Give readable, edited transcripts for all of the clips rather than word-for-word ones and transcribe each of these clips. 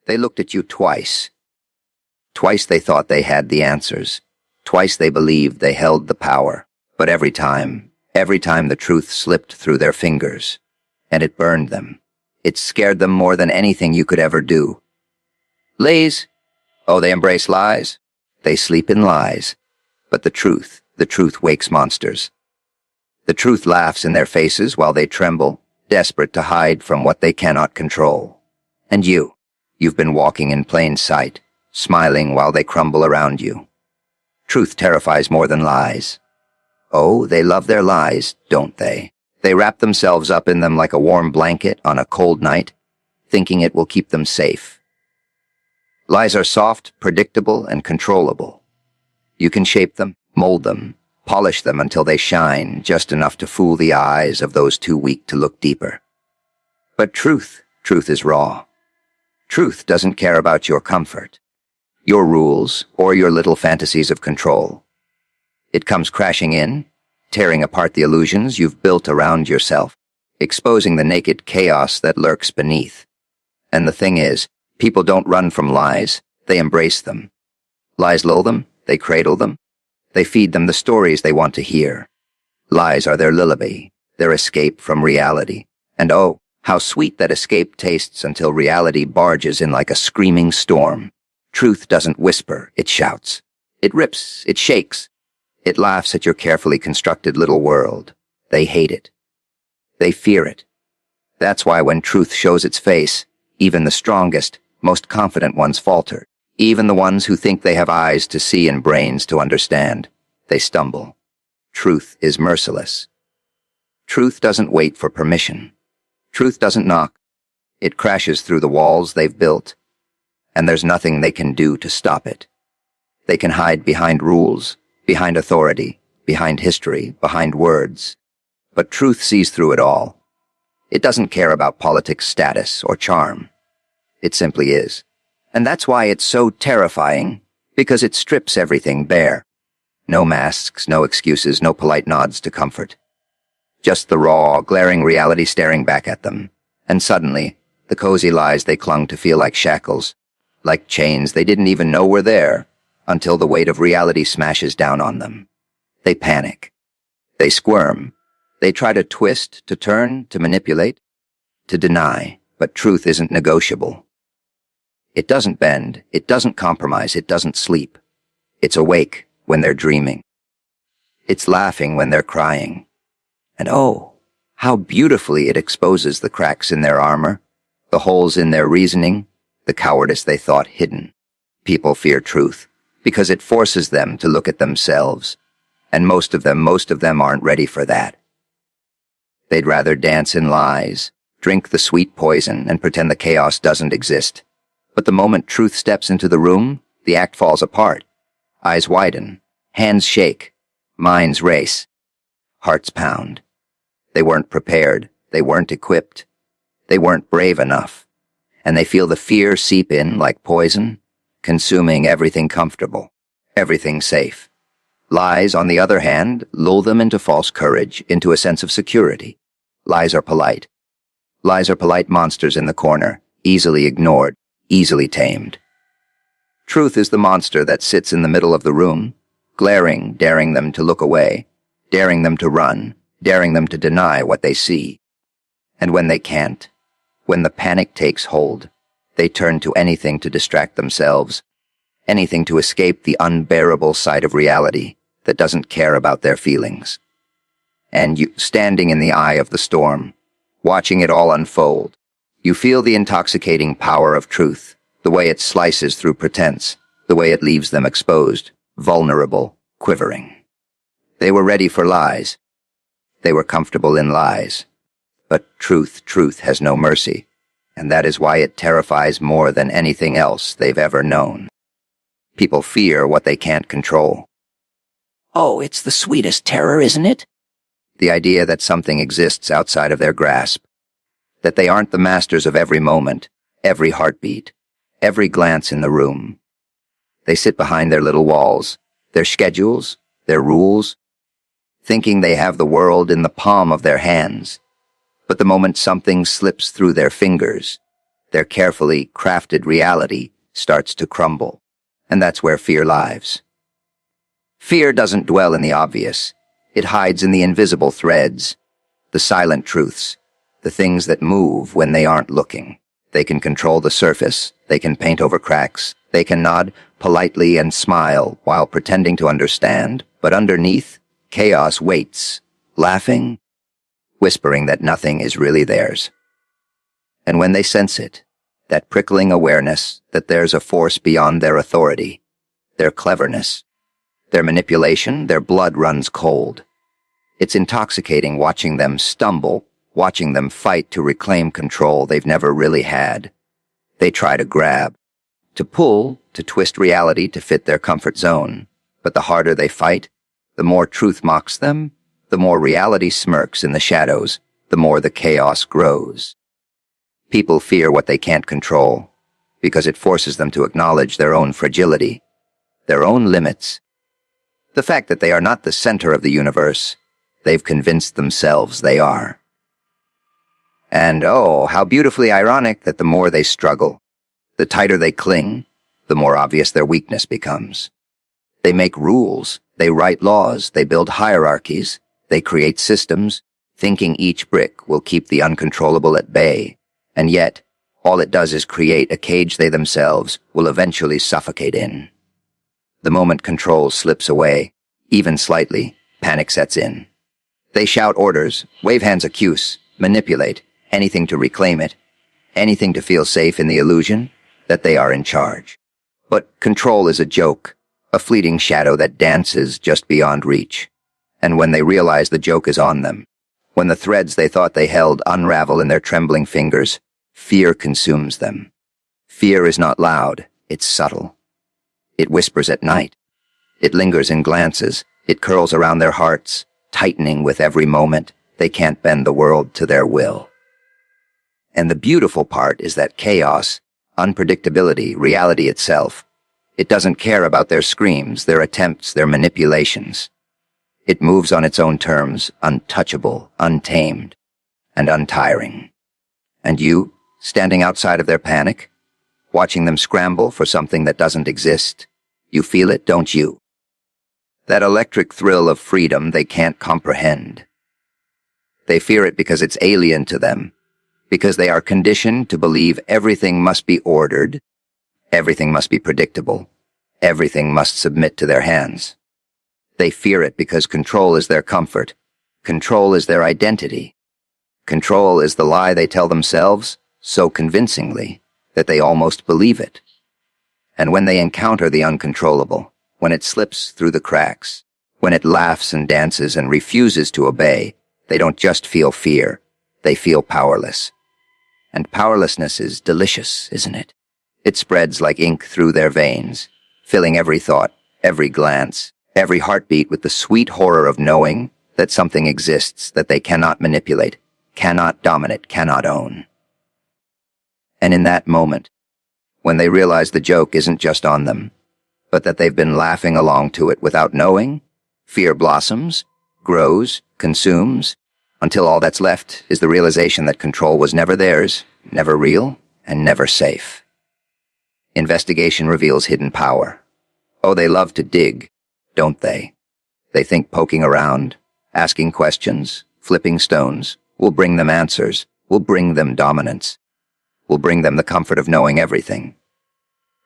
They looked at you twice. Twice they thought they had the answers. Twice they believed they held the power. But every time the truth slipped through their fingers, and it burned them. It scared them more than anything you could ever do. Lies? Oh, they embrace lies? They sleep in lies. But the truth wakes monsters. The truth laughs in their faces while they tremble, desperate to hide from what they cannot control. And you've been walking in plain sight, smiling while they crumble around you. Truth terrifies more than lies. Oh, they love their lies, don't they? They wrap themselves up in them like a warm blanket on a cold night, thinking it will keep them safe. Lies are soft, predictable, and controllable. You can shape them, mold them, polish them until they shine just enough to fool the eyes of those too weak to look deeper. But truth is raw. Truth doesn't care about your comfort, your rules, or your little fantasies of control. It comes crashing in, tearing apart the illusions you've built around yourself, exposing the naked chaos that lurks beneath. And the thing is, people don't run from lies, they embrace them. Lies lull them, they cradle them, they feed them the stories they want to hear. Lies are their lullaby, their escape from reality. And oh, how sweet that escape tastes until reality barges in like a screaming storm. Truth doesn't whisper, it shouts. It rips, it shakes. It laughs at your carefully constructed little world. They hate it. They fear it. That's why when truth shows its face, even the strongest, most confident ones falter. Even the ones who think they have eyes to see and brains to understand. They stumble. Truth is merciless. Truth doesn't wait for permission. Truth doesn't knock. It crashes through the walls they've built, and there's nothing they can do to stop it. They can hide behind rules, behind authority, behind history, behind words. But truth sees through it all. It doesn't care about politics, status, or charm. It simply is. And that's why it's so terrifying, because it strips everything bare. No masks, no excuses, no polite nods to comfort. Just the raw, glaring reality staring back at them. And suddenly, the cozy lies they clung to feel like shackles, like chains they didn't even know were there, until the weight of reality smashes down on them. They panic. They squirm. They try to twist, to turn, to manipulate, to deny, but truth isn't negotiable. It doesn't bend, it doesn't compromise, it doesn't sleep. It's awake when they're dreaming. It's laughing when they're crying. And oh, how beautifully it exposes the cracks in their armor, the holes in their reasoning, the cowardice they thought hidden. People fear truth, because it forces them to look at themselves. And most of them aren't ready for that. They'd rather dance in lies, drink the sweet poison, and pretend the chaos doesn't exist. But the moment truth steps into the room, the act falls apart. Eyes widen, hands shake, minds race, hearts pound. They weren't prepared, they weren't equipped, they weren't brave enough. And they feel the fear seep in like poison, consuming everything comfortable, everything safe. Lies, on the other hand, lull them into false courage, into a sense of security. Lies are polite. Lies are polite monsters in the corner, easily ignored, easily tamed. Truth is the monster that sits in the middle of the room, glaring, daring them to look away, daring them to run, daring them to deny what they see. And when they can't, when the panic takes hold, they turn to anything to distract themselves, anything to escape the unbearable sight of reality that doesn't care about their feelings. And you, standing in the eye of the storm, watching it all unfold, you feel the intoxicating power of truth, the way it slices through pretense, the way it leaves them exposed, vulnerable, quivering. They were ready for lies. They were comfortable in lies. But truth has no mercy, and that is why it terrifies more than anything else they've ever known. People fear what they can't control. Oh, it's the sweetest terror, isn't it? The idea that something exists outside of their grasp, that they aren't the masters of every moment, every heartbeat, every glance in the room. They sit behind their little walls, their schedules, their rules, thinking they have the world in the palm of their hands. But the moment something slips through their fingers, Their carefully crafted reality starts to crumble, and that's where fear lives. Fear doesn't dwell in the obvious. It hides in the invisible threads, the silent truths, the things that move when they aren't looking. They can control the surface, they can paint over cracks, they can nod politely and smile while pretending to understand, but underneath, chaos waits, laughing, whispering that nothing is really theirs. And when they sense it, that prickling awareness that there's a force beyond their authority, their cleverness, their manipulation, their blood runs cold. It's intoxicating watching them stumble, watching them fight to reclaim control they've never really had. They try to grab, to pull, to twist reality to fit their comfort zone. But the harder they fight, the more truth mocks them, the more reality smirks in the shadows, the more the chaos grows. People fear what they can't control, because it forces them to acknowledge their own fragility, their own limits. The fact that they are not the center of the universe, they've convinced themselves they are. And oh, how beautifully ironic that the more they struggle, the tighter they cling, the more obvious their weakness becomes. They make rules, they write laws, they build hierarchies, they create systems, thinking each brick will keep the uncontrollable at bay. And yet, all it does is create a cage they themselves will eventually suffocate in. The moment control slips away, even slightly, panic sets in. They shout orders, wave hands accuse, manipulate, anything to reclaim it, anything to feel safe in the illusion that they are in charge. But control is a joke, a fleeting shadow that dances just beyond reach. And when they realize the joke is on them, when the threads they thought they held unravel in their trembling fingers, fear consumes them. Fear is not loud, it's subtle. It whispers at night. It lingers in glances. It curls around their hearts, tightening with every moment. They can't bend the world to their will. And the beautiful part is that chaos, unpredictability, reality itself, it doesn't care about their screams, their attempts, their manipulations. It moves on its own terms, untouchable, untamed, and untiring. And you, standing outside of their panic, watching them scramble for something that doesn't exist, you feel it, don't you? That electric thrill of freedom they can't comprehend. They fear it because it's alien to them, because they are conditioned to believe everything must be ordered, everything must be predictable, everything must submit to their hands. They fear it because control is their comfort, control is their identity. Control is the lie they tell themselves so convincingly that they almost believe it. And when they encounter the uncontrollable, when it slips through the cracks, when it laughs and dances and refuses to obey, they don't just feel fear, they feel powerless. And powerlessness is delicious, isn't it? It spreads like ink through their veins, filling every thought, every glance, every heartbeat with the sweet horror of knowing that something exists that they cannot manipulate, cannot dominate, cannot own. And in that moment, when they realize the joke isn't just on them, but that they've been laughing along to it without knowing, fear blossoms, grows, consumes, until all that's left is the realization that control was never theirs, never real, and never safe. Investigation reveals hidden power. Oh, they love to dig, don't they? They think poking around, asking questions, flipping stones, will bring them answers, will bring them dominance, will bring them the comfort of knowing everything.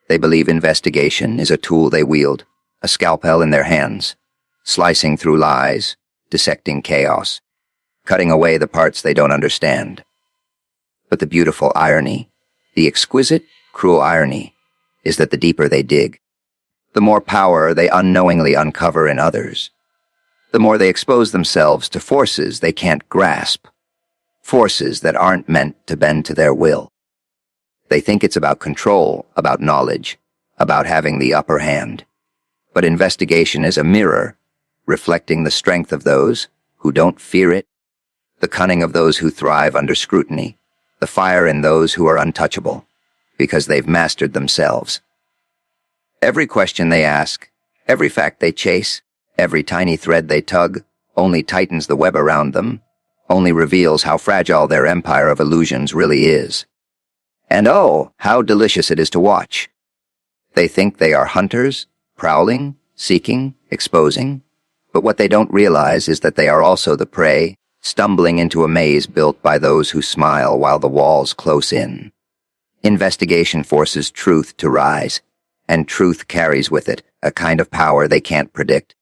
They believe investigation is a tool they wield, a scalpel in their hands, slicing through lies, dissecting chaos, cutting away the parts they don't understand. But the beautiful irony, the exquisite, cruel irony, is that the deeper they dig, the more power they unknowingly uncover in others, the more they expose themselves to forces they can't grasp, forces that aren't meant to bend to their will. They think it's about control, about knowledge, about having the upper hand. But investigation is a mirror, reflecting the strength of those who don't fear it, the cunning of those who thrive under scrutiny, the fire in those who are untouchable, because they've mastered themselves. Every question they ask, every fact they chase, every tiny thread they tug, only tightens the web around them, only reveals how fragile their empire of illusions really is. And oh, how delicious it is to watch. They think they are hunters, prowling, seeking, exposing, but what they don't realize is that they are also the prey, stumbling into a maze built by those who smile while the walls close in. Investigation forces truth to rise, and truth carries with it a kind of power they can't predict.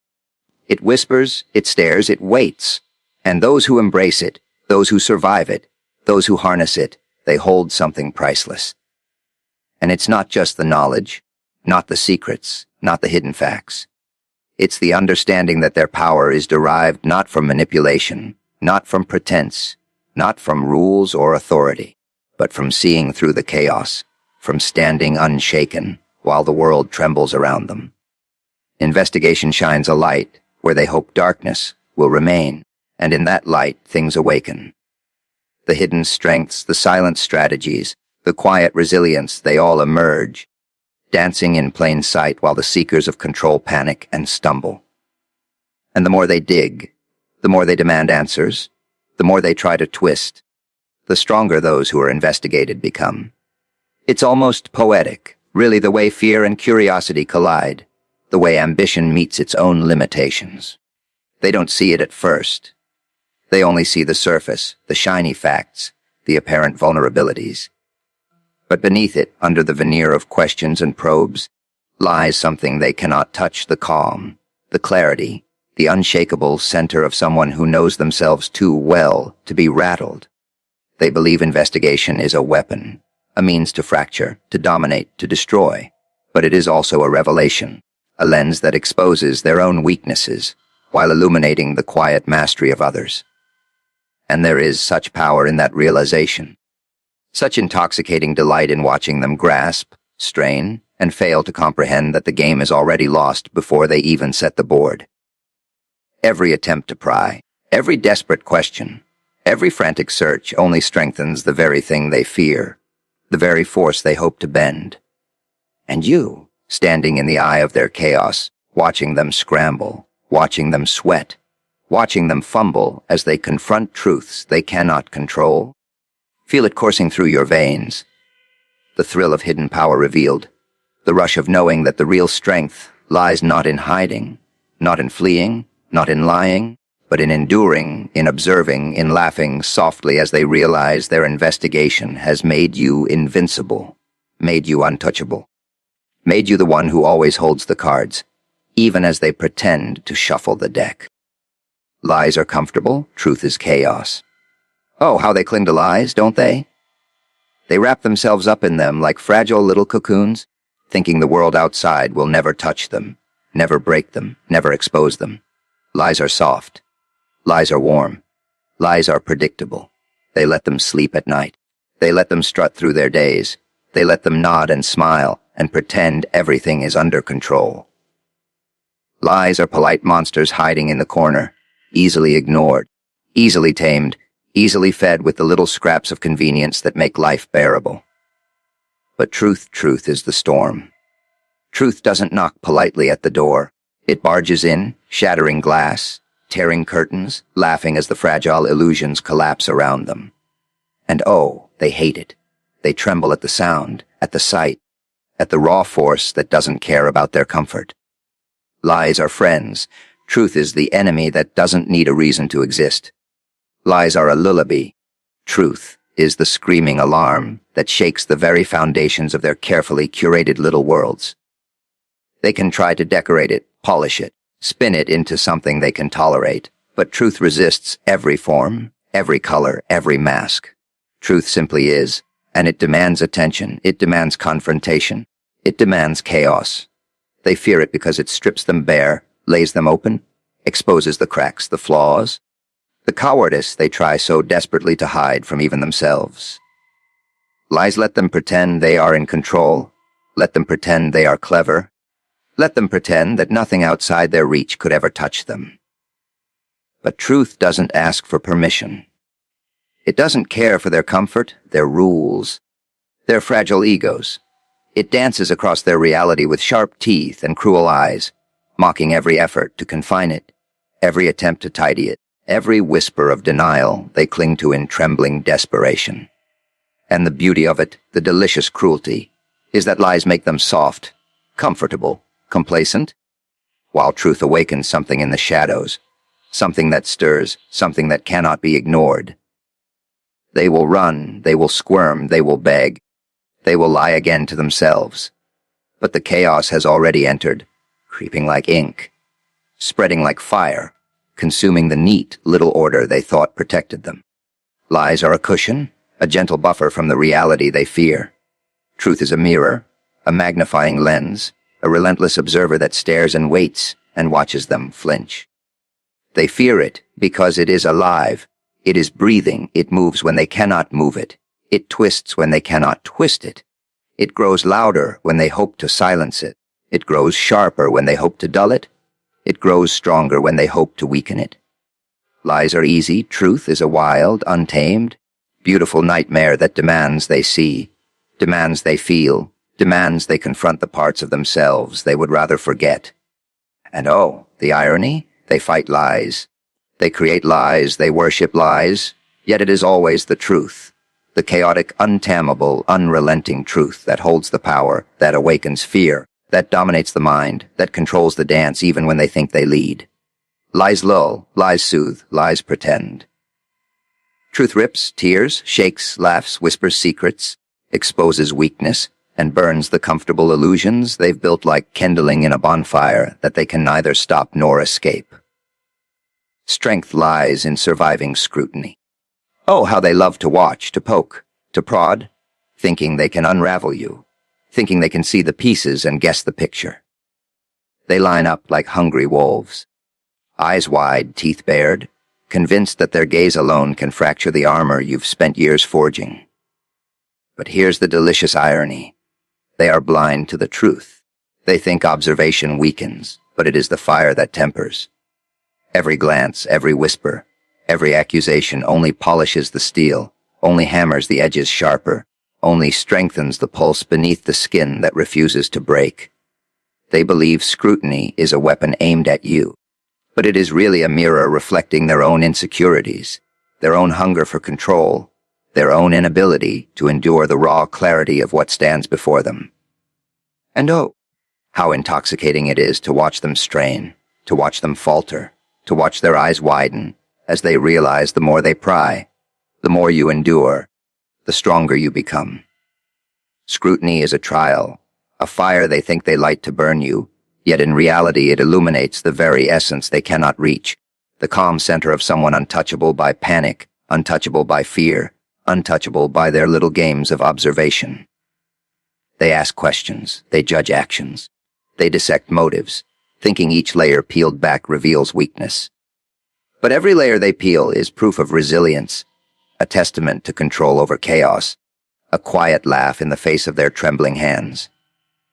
It whispers, it stares, it waits, and those who embrace it, those who survive it, those who harness it, they hold something priceless. And it's not just the knowledge, not the secrets, not the hidden facts. It's the understanding that their power is derived not from manipulation, not from pretense, not from rules or authority, but from seeing through the chaos, from standing unshaken while the world trembles around them. Investigation shines a light where they hope darkness will remain, and in that light things awaken. The hidden strengths, the silent strategies, the quiet resilience, they all emerge, dancing in plain sight while the seekers of control panic and stumble. And the more they dig, the more they demand answers, the more they try to twist, the stronger those who are investigated become. It's almost poetic, really, the way fear and curiosity collide, the way ambition meets its own limitations. They don't see it at first. They only see the surface, the shiny facts, the apparent vulnerabilities. But beneath it, under the veneer of questions and probes, lies something they cannot touch: the calm, the clarity, the unshakable center of someone who knows themselves too well to be rattled. They believe investigation is a weapon, a means to fracture, to dominate, to destroy. But it is also a revelation, a lens that exposes their own weaknesses while illuminating the quiet mastery of others. And there is such power in that realization, such intoxicating delight in watching them grasp, strain, and fail to comprehend that the game is already lost before they even set the board. Every attempt to pry, every desperate question, every frantic search only strengthens the very thing they fear, the very force they hope to bend. And you, standing in the eye of their chaos, watching them scramble, watching them sweat, watching them fumble as they confront truths they cannot control, feel it coursing through your veins. The thrill of hidden power revealed, the rush of knowing that the real strength lies not in hiding, not in fleeing, not in lying, but in enduring, in observing, in laughing softly as they realize their investigation has made you invincible, made you untouchable, made you the one who always holds the cards, even as they pretend to shuffle the deck. Lies are comfortable, truth is chaos. Oh, how they cling to lies, don't they? They wrap themselves up in them like fragile little cocoons, thinking the world outside will never touch them, never break them, never expose them. Lies are soft. Lies are warm. Lies are predictable. They let them sleep at night. They let them strut through their days. They let them nod and smile and pretend everything is under control. Lies are polite monsters hiding in the corner, easily ignored, easily tamed, easily fed with the little scraps of convenience that make life bearable. But truth is the storm. Truth doesn't knock politely at the door. It barges in, shattering glass, tearing curtains, laughing as the fragile illusions collapse around them. And oh, they hate it. They tremble at the sound, at the sight, at the raw force that doesn't care about their comfort. Lies are friends. Truth is the enemy that doesn't need a reason to exist. Lies are a lullaby. Truth is the screaming alarm that shakes the very foundations of their carefully curated little worlds. They can try to decorate it, polish it, spin it into something they can tolerate, but truth resists every form, every color, every mask. Truth simply is, and it demands attention, it demands confrontation, it demands chaos. They fear it because it strips them bare, lays them open, exposes the cracks, the flaws, the cowardice they try so desperately to hide from even themselves. Lies let them pretend they are in control, let them pretend they are clever, let them pretend that nothing outside their reach could ever touch them. But truth doesn't ask for permission. It doesn't care for their comfort, their rules, their fragile egos. It dances across their reality with sharp teeth and cruel eyes, mocking every effort to confine it, every attempt to tidy it, every whisper of denial they cling to in trembling desperation. And the beauty of it, the delicious cruelty, is that lies make them soft, comfortable, complacent, while truth awakens something in the shadows, something that stirs, something that cannot be ignored. They will run, they will squirm, they will beg, they will lie again to themselves. But the chaos has already entered, creeping like ink, spreading like fire, consuming the neat little order they thought protected them. Lies are a cushion, a gentle buffer from the reality they fear. Truth is a mirror, a magnifying lens, a relentless observer that stares and waits and watches them flinch. They fear it because it is alive. It is breathing. It moves when they cannot move it. It twists when they cannot twist it. It grows louder when they hope to silence it. It grows sharper when they hope to dull it. It grows stronger when they hope to weaken it. Lies are easy. Truth is a wild, untamed, beautiful nightmare that demands they see, demands they feel, demands they confront the parts of themselves they would rather forget. And oh, the irony, they fight lies. They create lies, they worship lies, yet it is always the truth, the chaotic, untamable, unrelenting truth that holds the power, that awakens fear, that dominates the mind, that controls the dance even when they think they lead. Lies lull, lies soothe, lies pretend. Truth rips, tears, shakes, laughs, whispers secrets, exposes weakness, and burns the comfortable illusions they've built like kindling in a bonfire that they can neither stop nor escape. Strength lies in surviving scrutiny. Oh, how they love to watch, to poke, to prod, thinking they can unravel you, thinking they can see the pieces and guess the picture. They line up like hungry wolves, eyes wide, teeth bared, convinced that their gaze alone can fracture the armor you've spent years forging. But here's the delicious irony. They are blind to the truth. They think observation weakens, but it is the fire that tempers. Every glance, every whisper, every accusation only polishes the steel, only hammers the edges sharper, only strengthens the pulse beneath the skin that refuses to break. They believe scrutiny is a weapon aimed at you, but it is really a mirror reflecting their own insecurities, their own hunger for control, their own inability to endure the raw clarity of what stands before them. And oh, how intoxicating it is to watch them strain, to watch them falter, to watch their eyes widen as they realize the more they pry, the more you endure, the stronger you become. Scrutiny is a trial, a fire they think they light to burn you, yet in reality it illuminates the very essence they cannot reach, the calm center of someone untouchable by panic, untouchable by fear, untouchable by their little games of observation. They ask questions, they judge actions, they dissect motives, thinking each layer peeled back reveals weakness. But every layer they peel is proof of resilience, a testament to control over chaos, a quiet laugh in the face of their trembling hands.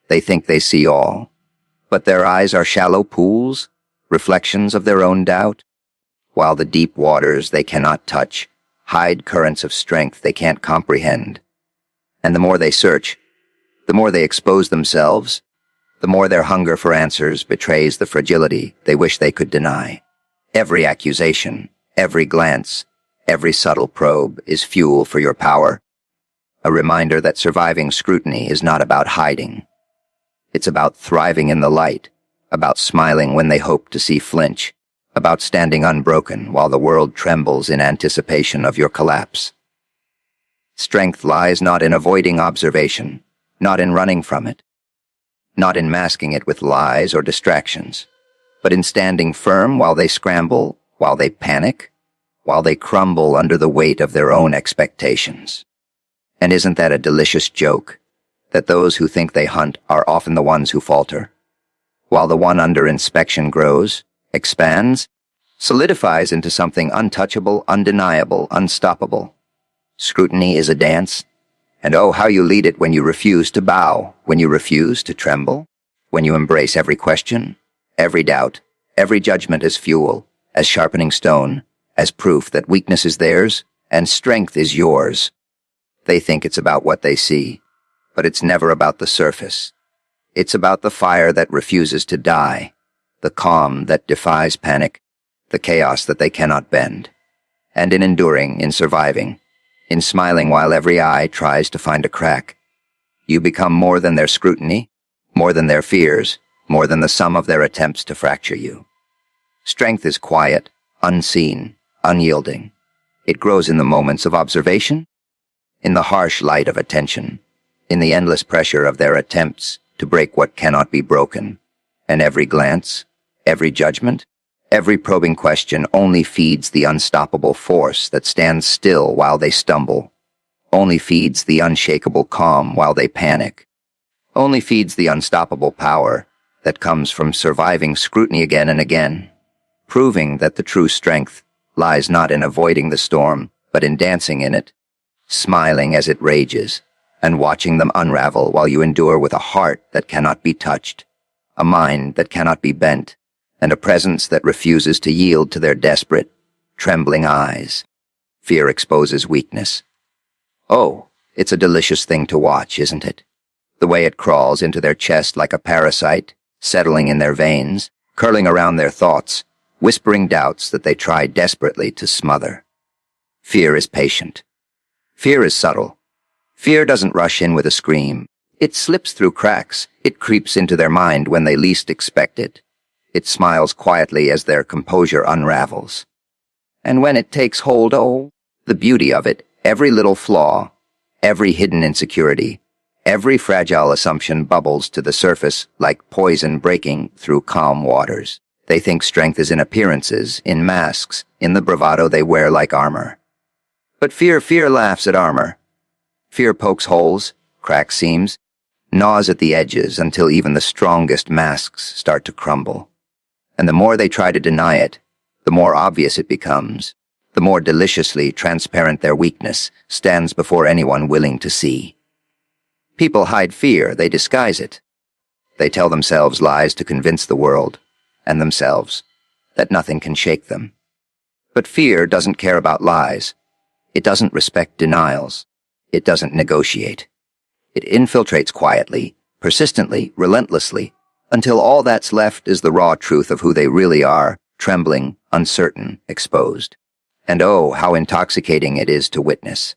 They think they see all, but their eyes are shallow pools, reflections of their own doubt, while the deep waters they cannot touch hide currents of strength they can't comprehend. And the more they search, the more they expose themselves, the more their hunger for answers betrays the fragility they wish they could deny. Every accusation, every glance, every subtle probe is fuel for your power, a reminder that surviving scrutiny is not about hiding. It's about thriving in the light, about smiling when they hope to see flinch, about standing unbroken while the world trembles in anticipation of your collapse. Strength lies not in avoiding observation, not in running from it, not in masking it with lies or distractions, but in standing firm while they scramble, while they panic, while they crumble under the weight of their own expectations. And isn't that a delicious joke, that those who think they hunt are often the ones who falter, while the one under inspection grows, expands, solidifies into something untouchable, undeniable, unstoppable. Scrutiny is a dance, and oh, how you lead it when you refuse to bow, when you refuse to tremble, when you embrace every question, every doubt, every judgment as fuel, as sharpening stone, as proof that weakness is theirs and strength is yours. They think it's about what they see, but it's never about the surface. It's about the fire that refuses to die, the calm that defies panic, the chaos that they cannot bend. And in enduring, in surviving, in smiling while every eye tries to find a crack. You become more than their scrutiny, more than their fears, more than the sum of their attempts to fracture you. Strength is quiet, unseen, unyielding. It grows in the moments of observation, in the harsh light of attention, in the endless pressure of their attempts to break what cannot be broken. And every glance, every judgment, every probing question only feeds the unstoppable force that stands still while they stumble, only feeds the unshakable calm while they panic, only feeds the unstoppable power that comes from surviving scrutiny again and again, proving that the true strength lies not in avoiding the storm, but in dancing in it, smiling as it rages, and watching them unravel while you endure with a heart that cannot be touched, a mind that cannot be bent, and a presence that refuses to yield to their desperate, trembling eyes. Fear exposes weakness. Oh, it's a delicious thing to watch, isn't it? The way it crawls into their chest like a parasite, settling in their veins, curling around their thoughts, whispering doubts that they try desperately to smother. Fear is patient. Fear is subtle. Fear doesn't rush in with a scream. It slips through cracks. It creeps into their mind when they least expect it. It smiles quietly as their composure unravels. And when it takes hold, oh, the beauty of it, every little flaw, every hidden insecurity, every fragile assumption bubbles to the surface like poison breaking through calm waters. They think strength is in appearances, in masks, in the bravado they wear like armor. But fear laughs at armor. Fear pokes holes, cracks seams, gnaws at the edges until even the strongest masks start to crumble. And the more they try to deny it, the more obvious it becomes, the more deliciously transparent their weakness stands before anyone willing to see. People hide fear, they disguise it. They tell themselves lies to convince the world, and themselves, that nothing can shake them. But fear doesn't care about lies. It doesn't respect denials. It doesn't negotiate. It infiltrates quietly, persistently, relentlessly, until all that's left is the raw truth of who they really are, trembling, uncertain, exposed. And oh, how intoxicating it is to witness.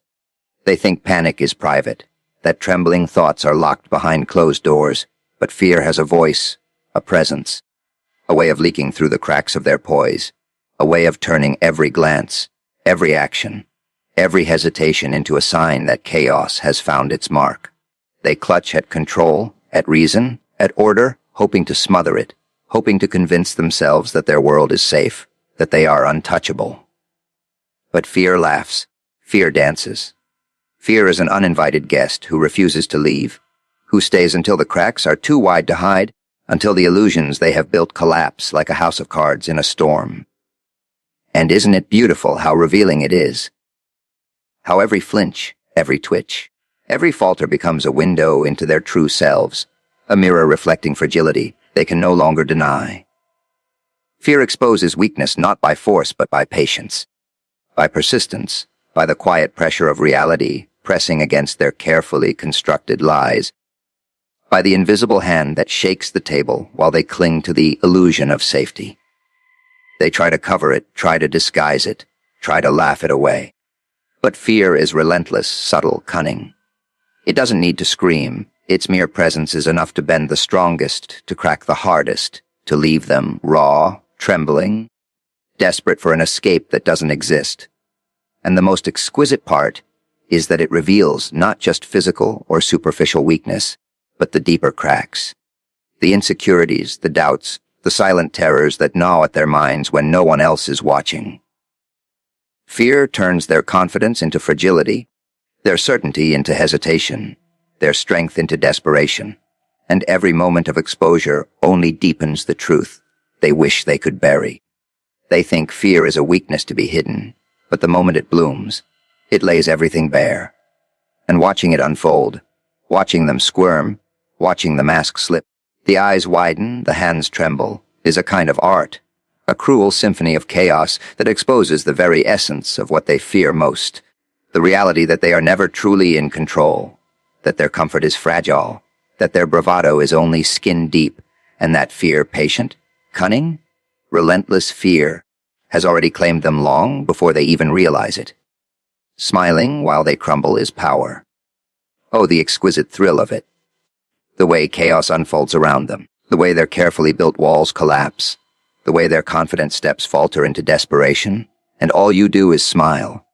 They think panic is private, that trembling thoughts are locked behind closed doors, but fear has a voice, a presence, a way of leaking through the cracks of their poise, a way of turning every glance, every action, every hesitation into a sign that chaos has found its mark. They clutch at control, at reason, at order, hoping to smother it, hoping to convince themselves that their world is safe, that they are untouchable. But fear laughs, fear dances. Fear is an uninvited guest who refuses to leave, who stays until the cracks are too wide to hide, until the illusions they have built collapse like a house of cards in a storm. And isn't it beautiful how revealing it is? How every flinch, every twitch, every falter becomes a window into their true selves, a mirror reflecting fragility they can no longer deny. Fear exposes weakness not by force but by patience, by persistence, by the quiet pressure of reality pressing against their carefully constructed lies, by the invisible hand that shakes the table while they cling to the illusion of safety. They try to cover it, try to disguise it, try to laugh it away. But fear is relentless, subtle, cunning. It doesn't need to scream. Its mere presence is enough to bend the strongest, to crack the hardest, to leave them raw, trembling, desperate for an escape that doesn't exist. And the most exquisite part is that it reveals not just physical or superficial weakness, but the deeper cracks, the insecurities, the doubts, the silent terrors that gnaw at their minds when no one else is watching. Fear turns their confidence into fragility, their certainty into hesitation, their strength into desperation, and every moment of exposure only deepens the truth they wish they could bury. They think fear is a weakness to be hidden, but the moment it blooms, it lays everything bare. And watching it unfold, watching them squirm, watching the mask slip, the eyes widen, the hands tremble, is a kind of art, a cruel symphony of chaos that exposes the very essence of what they fear most, the reality that they are never truly in control, that their comfort is fragile, that their bravado is only skin deep, and that fear patient, cunning, relentless fear has already claimed them long before they even realize it. Smiling while they crumble is power. Oh, the exquisite thrill of it. The way chaos unfolds around them, the way their carefully built walls collapse, the way their confident steps falter into desperation, and all you do is smile.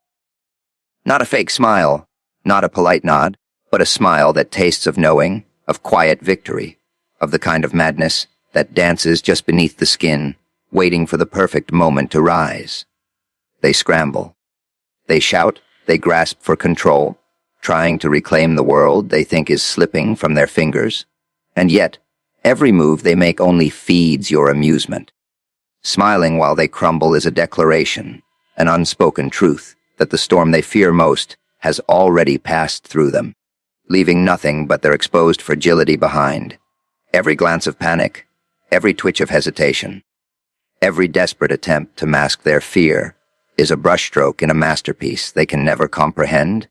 Not a fake smile, not a polite nod, but a smile that tastes of knowing, of quiet victory, of the kind of madness that dances just beneath the skin, waiting for the perfect moment to rise. They scramble. They shout, they grasp for control, trying to reclaim the world they think is slipping from their fingers. And yet, every move they make only feeds your amusement. Smiling while they crumble is a declaration, an unspoken truth, that the storm they fear most has already passed through them, leaving nothing but their exposed fragility behind. Every glance of panic, every twitch of hesitation, every desperate attempt to mask their fear is a brushstroke in a masterpiece they can never comprehend,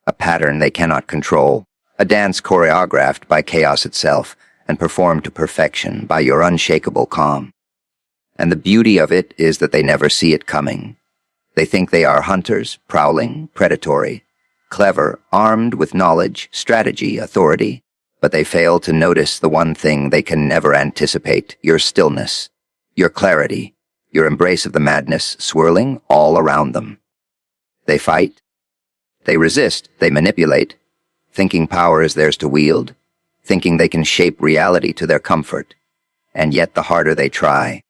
a pattern they cannot control, a dance choreographed by chaos itself and performed to perfection by your unshakable calm. And the beauty of it is that they never see it coming. They think they are hunters, prowling, predatory, clever, armed with knowledge, strategy, authority, but they fail to notice the one thing they can never anticipate: your stillness, your clarity, your embrace of the madness swirling all around them. They fight, they resist, they manipulate, thinking power is theirs to wield, thinking they can shape reality to their comfort. And yet the harder they try,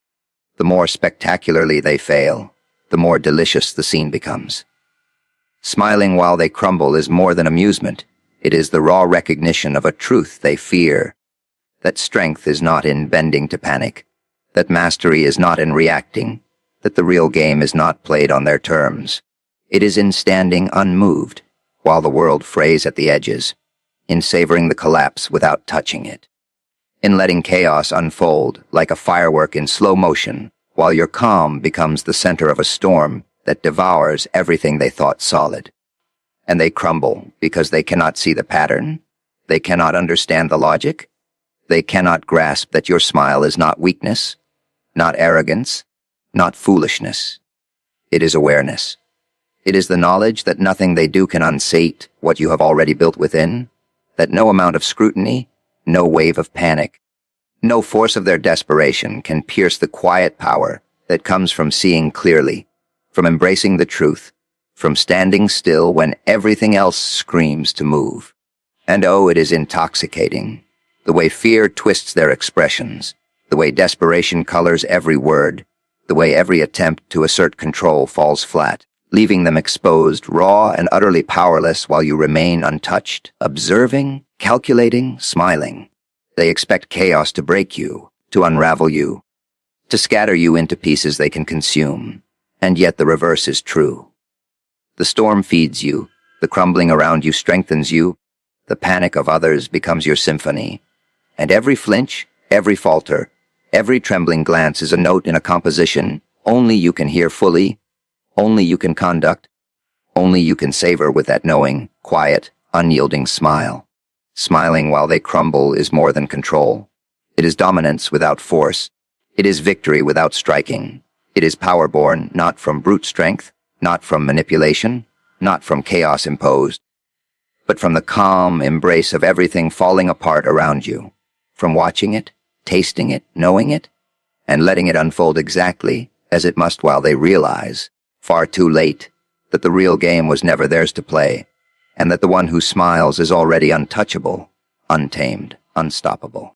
the more spectacularly they fail, the more delicious the scene becomes. Smiling while they crumble is more than amusement. It is the raw recognition of a truth they fear, that strength is not in bending to panic, that mastery is not in reacting, that the real game is not played on their terms. It is in standing unmoved, while the world frays at the edges, in savoring the collapse without touching it, in letting chaos unfold like a firework in slow motion, while your calm becomes the center of a storm that devours everything they thought solid. And they crumble because they cannot see the pattern, they cannot understand the logic, they cannot grasp that your smile is not weakness, not arrogance, not foolishness. It is awareness. It is the knowledge that nothing they do can unsate what you have already built within, that no amount of scrutiny, no wave of panic, no force of their desperation can pierce the quiet power that comes from seeing clearly, from embracing the truth, from standing still when everything else screams to move. And oh, it is intoxicating, the way fear twists their expressions, the way desperation colors every word, the way every attempt to assert control falls flat, leaving them exposed, raw, and utterly powerless while you remain untouched, observing, calculating, smiling. They expect chaos to break you, to unravel you, to scatter you into pieces they can consume. And yet the reverse is true. The storm feeds you, the crumbling around you strengthens you, the panic of others becomes your symphony. And every flinch, every falter, every trembling glance is a note in a composition only you can hear fully, only you can conduct, only you can savor with that knowing, quiet, unyielding smile. Smiling while they crumble is more than control. It is dominance without force. It is victory without striking. It is power born not from brute strength, not from manipulation, not from chaos imposed, but from the calm embrace of everything falling apart around you, from watching it, tasting it, knowing it, and letting it unfold exactly as it must while they realize, far too late, that the real game was never theirs to play, and that the one who smiles is already untouchable, untamed, unstoppable.